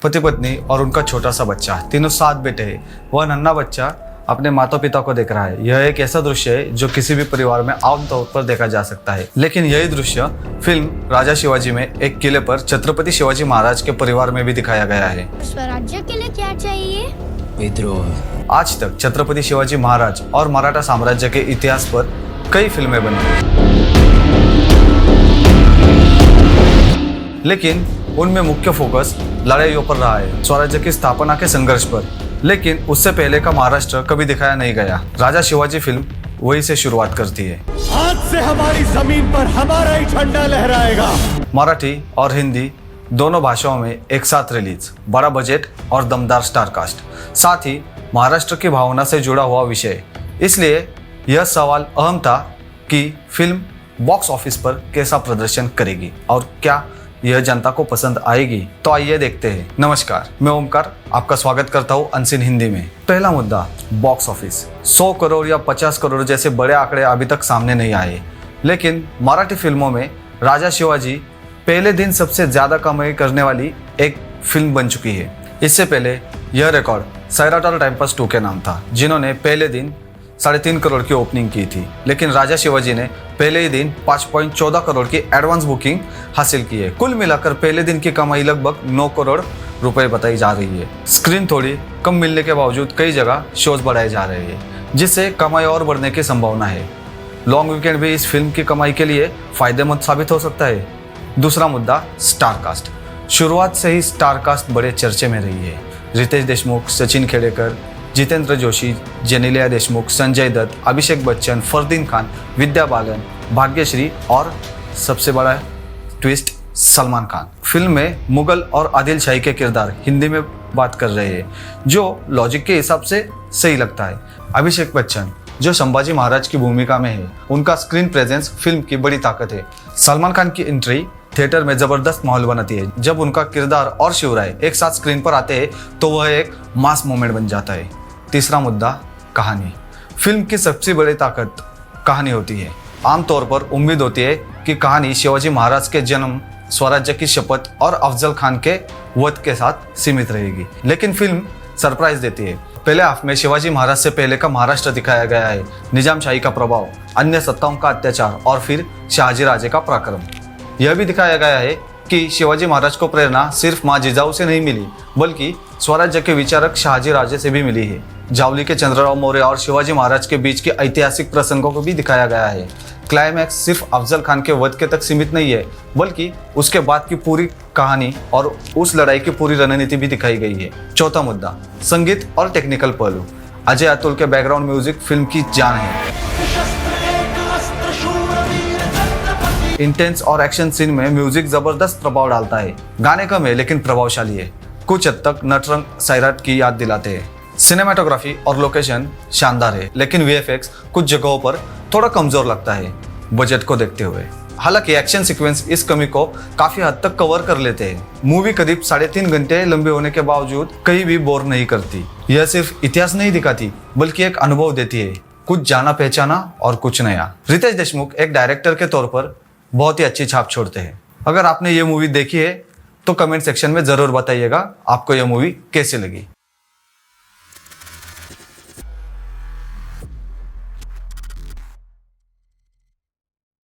पति पत्नी और उनका छोटा सा बच्चा, तीनों साथ बैठे हैं। वह नन्हा बच्चा अपने माता पिता को देख रहा है। यह एक ऐसा दृश्य है जो किसी भी परिवार में आमतौर पर देखा जा सकता है, लेकिन यही दृश्य फिल्म राजा शिवाजी में एक किले पर छत्रपति शिवाजी महाराज के परिवार में भी दिखाया गया है। स्वराज्य के लिए क्या चाहिए? विद्रोह। आज तक छत्रपति शिवाजी महाराज और मराठा साम्राज्य के इतिहास पर कई फिल्में बनी, लेकिन उनमें मुख्य फोकस लड़ाइयों पर रहा है, स्वराज्य की स्थापना के संघर्ष पर। लेकिन उससे पहले का महाराष्ट्र कभी दिखाया नहीं गया। राजा शिवाजी फिल्म वही से शुरुआत करती है। आज से हमारी जमीन पर हमारा ही झंडा लहराएगा। मराठी और हिंदी दोनों भाषाओं में एक साथ रिलीज, बड़ा बजट और दमदार स्टार कास्ट, साथ ही महाराष्ट्र की भावना से जुड़ा हुआ विषय। इसलिए यह सवाल अहम था कि फिल्म बॉक्स ऑफिस पर कैसा प्रदर्शन करेगी और क्या यह जनता को पसंद आएगी। तो आइए देखते हैं। नमस्कार, मैं ओमकार आपका स्वागत करता हूँ अनसीन हिंदी में। पहला मुद्दा, बॉक्स ऑफिस। 100 करोड़ या 50 करोड़ जैसे बड़े आंकड़े अभी तक सामने नहीं आए, लेकिन मराठी फिल्मों में राजा शिवाजी पहले दिन सबसे ज्यादा कमाई करने वाली एक फिल्म बन चुकी है। इससे पहले यह रिकॉर्ड सैराट और टाइमपास 2 के नाम था, जिन्होंने पहले दिन 3.5 करोड़ की ओपनिंग की थी। लेकिन राजा शिवाजी ने पहले ही दिन 5.14 करोड़ की एडवांस बुकिंग हासिल की है। कुल मिलाकर पहले दिन की कमाई लगभग 9 करोड़ रुपए बताई जा रही है। स्क्रीन थोड़ी कम मिलने के बावजूद कई जगह शोज बढ़ाए जा रहे हैं, जिससे कमाई और बढ़ने की संभावना है। लॉन्ग वीकेंड भी इस फिल्म की कमाई के लिए फायदेमंद साबित हो सकता है। दूसरा मुद्दा, स्टार कास्ट। शुरुआत से ही स्टार कास्ट बड़े चर्चे में रही है। रितेश देशमुख, सचिन खेडेकर, जितेंद्र जोशी, जेनेलिया देशमुख, संजय दत्त, अभिषेक बच्चन, फरदीन खान, विद्या बालन, भाग्यश्री और सबसे बड़ा ट्विस्ट, सलमान खान। फिल्म में मुगल और आदिल शाही के किरदार हिंदी में बात कर रहे हैं, जो लॉजिक के हिसाब से सही लगता है। अभिषेक बच्चन जो संभाजी महाराज की भूमिका में है, उनका स्क्रीन प्रेजेंस फिल्म की बड़ी ताकत है। सलमान खान की एंट्री थिएटर में जबरदस्त माहौल बनाती है। जब उनका किरदार और शिवराय एक साथ स्क्रीन पर आते हैं तो वह एक मास मोमेंट बन जाता है। तीसरा मुद्दा, कहानी। फिल्म की सबसे बड़ी ताकत कहानी होती है। आमतौर पर उम्मीद होती है कि कहानी शिवाजी महाराज के जन्म, स्वराज्य की शपथ और अफजल खान के वध के साथ सीमित रहेगी, लेकिन फिल्म सरप्राइज देती है। पहले हाफ में शिवाजी महाराज से पहले का महाराष्ट्र दिखाया गया है, निजाम शाही का प्रभाव, अन्य सत्ताओं का अत्याचार और फिर शाहजी राजे का पराक्रम। यह भी दिखाया गया है कि शिवाजी महाराज को प्रेरणा सिर्फ माँ जिजाऊ से नहीं मिली, बल्कि स्वराज्य के विचारक शाहजी राजे से भी मिली है। जावली के चंद्रराव मौर्य और शिवाजी महाराज के बीच के ऐतिहासिक प्रसंगों को भी दिखाया गया है। क्लाइमैक्स सिर्फ अफजल खान के वध के तक सीमित नहीं है, बल्कि उसके बाद की पूरी कहानी और उस लड़ाई की पूरी रणनीति भी दिखाई गई है। चौथा मुद्दा, संगीत और टेक्निकल पहलू। अजय अतुल के बैकग्राउंड म्यूजिक फिल्म की जान है। इंटेंस और एक्शन सीन में म्यूजिक जबरदस्त प्रभाव डालता है। गाने कम है लेकिन प्रभावशाली है। कुछ हद तक नटरंग सैराट की याद दिलाते हैं। सिनेमाटोग्राफी और लोकेशन शानदार है, लेकिन वीएफएक्स कुछ जगहों पर थोड़ा कमजोर लगता है बजट को देखते हुए। हालांकि एक्शन सीक्वेंस इस कमी को काफी हद तक कवर कर लेते हैं। मूवी करीब 3.5 घंटे लंबे होने के बावजूद कहीं भी बोर नहीं करती। यह सिर्फ इतिहास नहीं दिखाती, बल्कि एक अनुभव देती है, कुछ जाना पहचाना और कुछ नया। रितेश देशमुख एक डायरेक्टर के तौर पर बहुत ही अच्छी छाप छोड़ते हैं। अगर आपने ये मूवी देखी है तो कमेंट सेक्शन में जरूर बताइएगा आपको यह मूवी कैसी लगी।